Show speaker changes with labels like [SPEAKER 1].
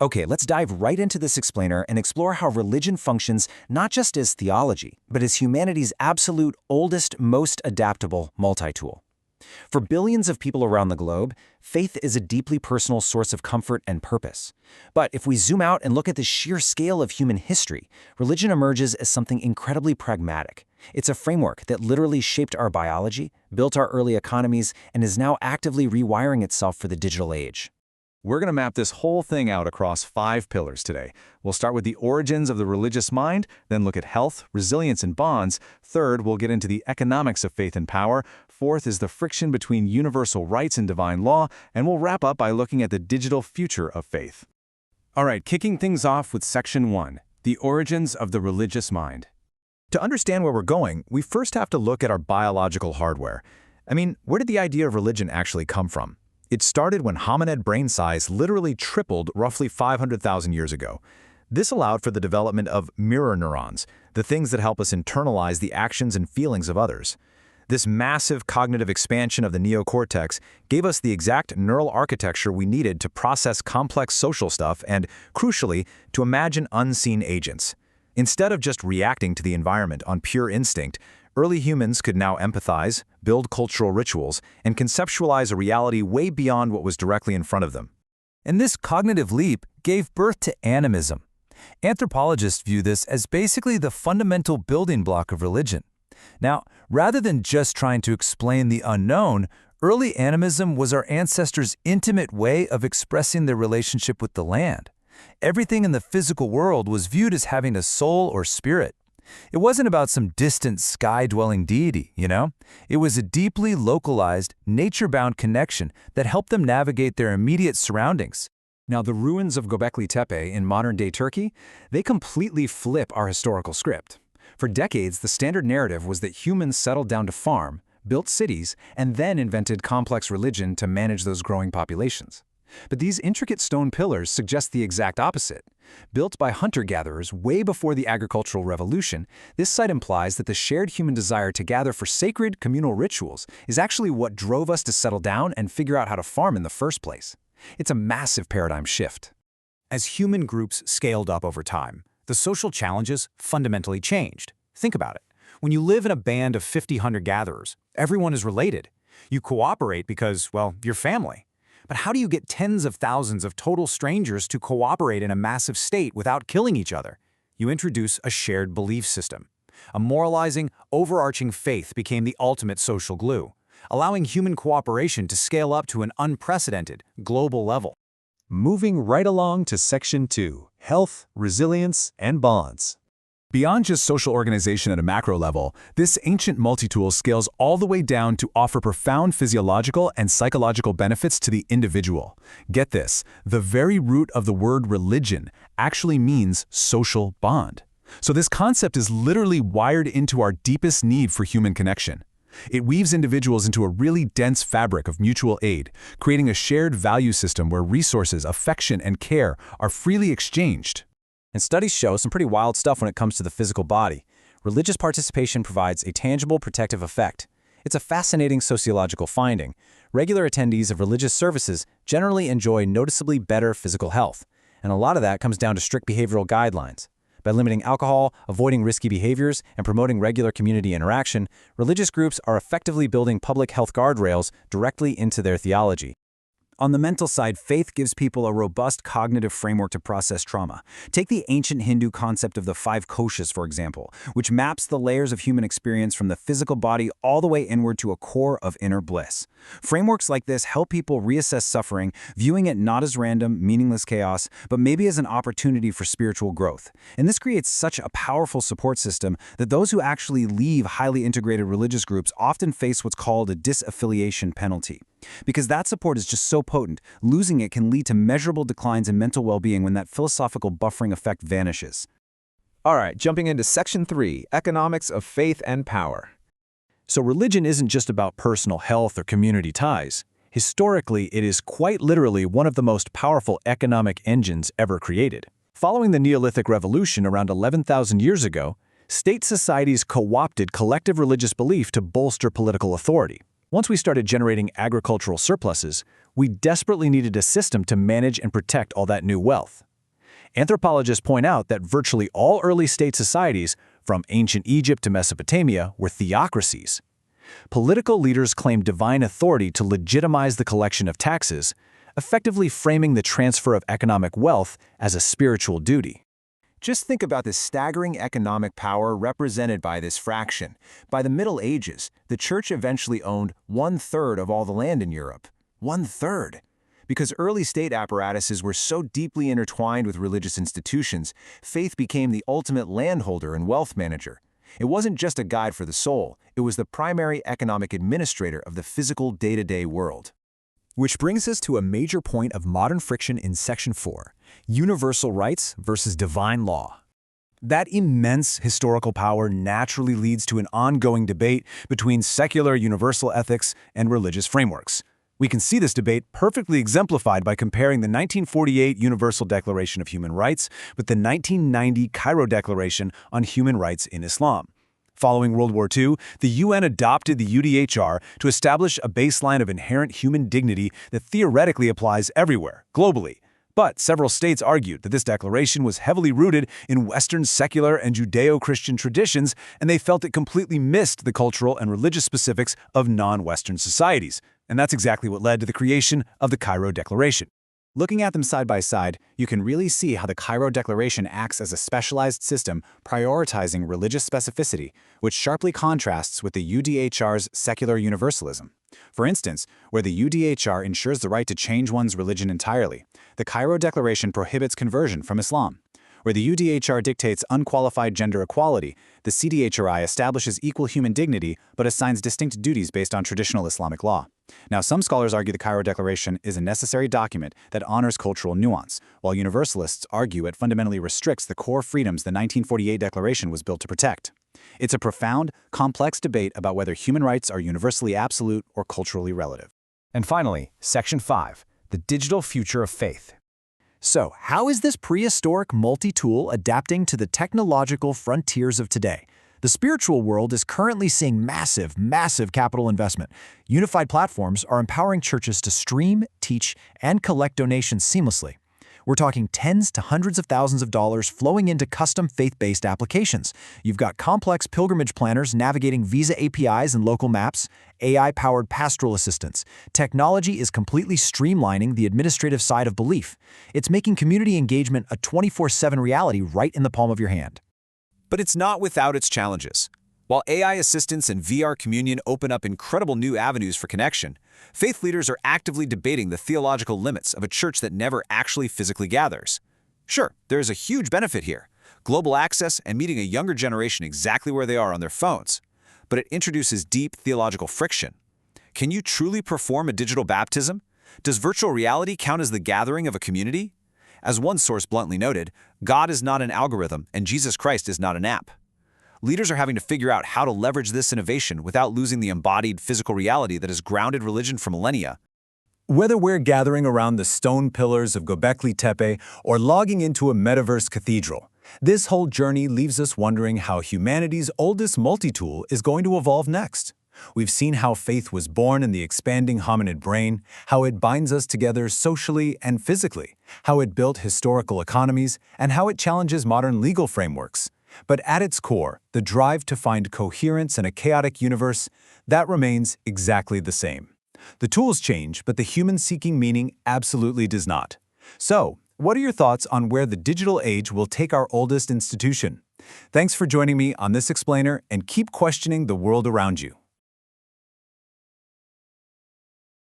[SPEAKER 1] Okay, let's dive right into this explainer and explore how religion functions not just as theology, but as humanity's absolute oldest, most adaptable multi-tool. For billions of people around the globe, faith is a deeply personal source of comfort and purpose. But if we zoom out and look at the sheer scale of human history, religion emerges as something incredibly pragmatic. It's a framework that literally shaped our biology, built our early economies, and is now actively rewiring itself for the digital age.
[SPEAKER 2] We're going to map this whole thing out across 5 pillars today. We'll start with the origins of the religious mind, then look at health, resilience, and bonds. Third, we'll get into the economics of faith and power. Fourth is the friction between universal rights and divine law, and we'll wrap up by looking at the digital future of faith. All right, kicking things off with Section 1, the origins of the religious mind. To understand where we're going, we first have to look at our biological hardware. I mean, where did the idea of religion actually come from? It started when hominid brain size literally tripled roughly 500,000 years ago. This allowed for the development of mirror neurons, the things that help us internalize the actions and feelings of others. This massive cognitive expansion of the neocortex gave us the exact neural architecture we needed to process complex social stuff and, crucially, to imagine unseen agents. Instead of just reacting to the environment on pure instinct, early humans could now empathize, build cultural rituals, and conceptualize a reality way beyond what was directly in front of them.
[SPEAKER 3] And this cognitive leap gave birth to animism. Anthropologists view this as basically the fundamental building block of religion. Now, rather than just trying to explain the unknown, early animism was our ancestors' intimate way of expressing their relationship with the land. Everything in the physical world was viewed as having a soul or spirit. It wasn't about some distant sky-dwelling deity, you know? It was a deeply localized, nature-bound connection that helped them navigate their immediate surroundings.
[SPEAKER 1] Now, the ruins of Göbekli Tepe in modern-day Turkey, they completely flip our historical script. For decades, the standard narrative was that humans settled down to farm, built cities, and then invented complex religion to manage those growing populations. But these intricate stone pillars suggest the exact opposite. Built by hunter-gatherers way before the agricultural revolution, this site implies that the shared human desire to gather for sacred, communal rituals is actually what drove us to settle down and figure out how to farm in the first place. It's a massive paradigm shift.
[SPEAKER 4] As human groups scaled up over time, the social challenges fundamentally changed. Think about it. When you live in a band of 50 hunter-gatherers, everyone is related. You cooperate because, well, you're family. But how do you get tens of thousands of total strangers to cooperate in a massive state without killing each other? You introduce a shared belief system. A moralizing, overarching faith became the ultimate social glue, allowing human cooperation to scale up to an unprecedented, global level.
[SPEAKER 2] Moving right along to Section 2, health, resilience, and bonds. Beyond just social organization at a macro level, this ancient multi-tool scales all the way down to offer profound physiological and psychological benefits to the individual. Get this, the very root of the word religion actually means social bond. So this concept is literally wired into our deepest need for human connection. It weaves individuals into a really dense fabric of mutual aid, creating a shared value system where resources, affection, and care are freely exchanged.
[SPEAKER 1] And studies show some pretty wild stuff when it comes to the physical body. Religious participation provides a tangible protective effect. It's a fascinating sociological finding. Regular attendees of religious services generally enjoy noticeably better physical health, and a lot of that comes down to strict behavioral guidelines. By limiting alcohol, avoiding risky behaviors, and promoting regular community interaction, religious groups are effectively building public health guardrails directly into their theology. On the mental side, faith gives people a robust cognitive framework to process trauma. Take the ancient Hindu concept of the 5 koshas, for example, which maps the layers of human experience from the physical body all the way inward to a core of inner bliss. Frameworks like this help people reassess suffering, viewing it not as random, meaningless chaos, but maybe as an opportunity for spiritual growth. And this creates such a powerful support system that those who actually leave highly integrated religious groups often face what's called a disaffiliation penalty. Because that support is just so potent, losing it can lead to measurable declines in mental well-being when that philosophical buffering effect vanishes.
[SPEAKER 5] All right, jumping into Section 3, economics of faith and power.
[SPEAKER 1] So religion isn't just about personal health or community ties. Historically, it is quite literally one of the most powerful economic engines ever created. Following the Neolithic Revolution around 11,000 years ago, state societies co-opted collective religious belief to bolster political authority. Once we started generating agricultural surpluses, we desperately needed a system to manage and protect all that new wealth. Anthropologists point out that virtually all early state societies, from ancient Egypt to Mesopotamia, were theocracies. Political leaders claimed divine authority to legitimize the collection of taxes, effectively framing the transfer of economic wealth as a spiritual duty.
[SPEAKER 6] Just think about the staggering economic power represented by this fraction. By the Middle Ages, the Church eventually owned 1/3 of all the land in Europe. 1/3! Because early state apparatuses were so deeply intertwined with religious institutions, faith became the ultimate landholder and wealth manager. It wasn't just a guide for the soul, it was the primary economic administrator of the physical day-to-day world.
[SPEAKER 4] Which brings us to a major point of modern friction in Section 4, universal rights versus divine law.
[SPEAKER 1] That immense historical power naturally leads to an ongoing debate between secular universal ethics and religious frameworks. We can see this debate perfectly exemplified by comparing the 1948 Universal Declaration of Human Rights with the 1990 Cairo Declaration on Human Rights in Islam. Following World War II, the UN adopted the UDHR to establish a baseline of inherent human dignity that theoretically applies everywhere, globally. But several states argued that this declaration was heavily rooted in Western secular and Judeo-Christian traditions, and they felt it completely missed the cultural and religious specifics of non-Western societies. And that's exactly what led to the creation of the Cairo Declaration.
[SPEAKER 7] Looking at them side by side, you can really see how the Cairo Declaration acts as a specialized system prioritizing religious specificity, which sharply contrasts with the UDHR's secular universalism. For instance, where the UDHR ensures the right to change one's religion entirely, the Cairo Declaration prohibits conversion from Islam. Where the UDHR dictates unqualified gender equality, the CDHRI establishes equal human dignity but assigns distinct duties based on traditional Islamic law. Now, some scholars argue the Cairo Declaration is a necessary document that honors cultural nuance, while universalists argue it fundamentally restricts the core freedoms the 1948 Declaration was built to protect. It's a profound, complex debate about whether human rights are universally absolute or culturally relative.
[SPEAKER 1] And finally, Section 5, the digital future of faith. So, how is this prehistoric multi-tool adapting to the technological frontiers of today? The spiritual world is currently seeing massive capital investment. Unified platforms are empowering churches to stream, teach, and collect donations seamlessly. We're talking tens to hundreds of thousands of dollars flowing into custom faith-based applications. You've got complex pilgrimage planners navigating Visa APIs and local maps, AI-powered pastoral assistants. Technology is completely streamlining the administrative side of belief. It's making community engagement a 24/7 reality right in the palm of your hand.
[SPEAKER 6] But it's not without its challenges. While AI assistance and VR communion open up incredible new avenues for connection, faith leaders are actively debating the theological limits of a church that never actually physically gathers. Sure, there is a huge benefit here, global access and meeting a younger generation exactly where they are on their phones, but it introduces deep theological friction. Can you truly perform a digital baptism? Does virtual reality count as the gathering of a community? As one source bluntly noted, God is not an algorithm and Jesus Christ is not an app. Leaders are having to figure out how to leverage this innovation without losing the embodied physical reality that has grounded religion for millennia.
[SPEAKER 1] Whether we're gathering around the stone pillars of Göbekli Tepe or logging into a metaverse cathedral, this whole journey leaves us wondering how humanity's oldest multi-tool is going to evolve next. We've seen how faith was born in the expanding hominid brain, how it binds us together socially and physically, how it built historical economies, and how it challenges modern legal frameworks. But at its core, the drive to find coherence in a chaotic universe, that remains exactly the same. The tools change, but the human seeking meaning absolutely does not. So, what are your thoughts on where the digital age will take our oldest institution? Thanks for joining me on this explainer, and keep questioning the world around you.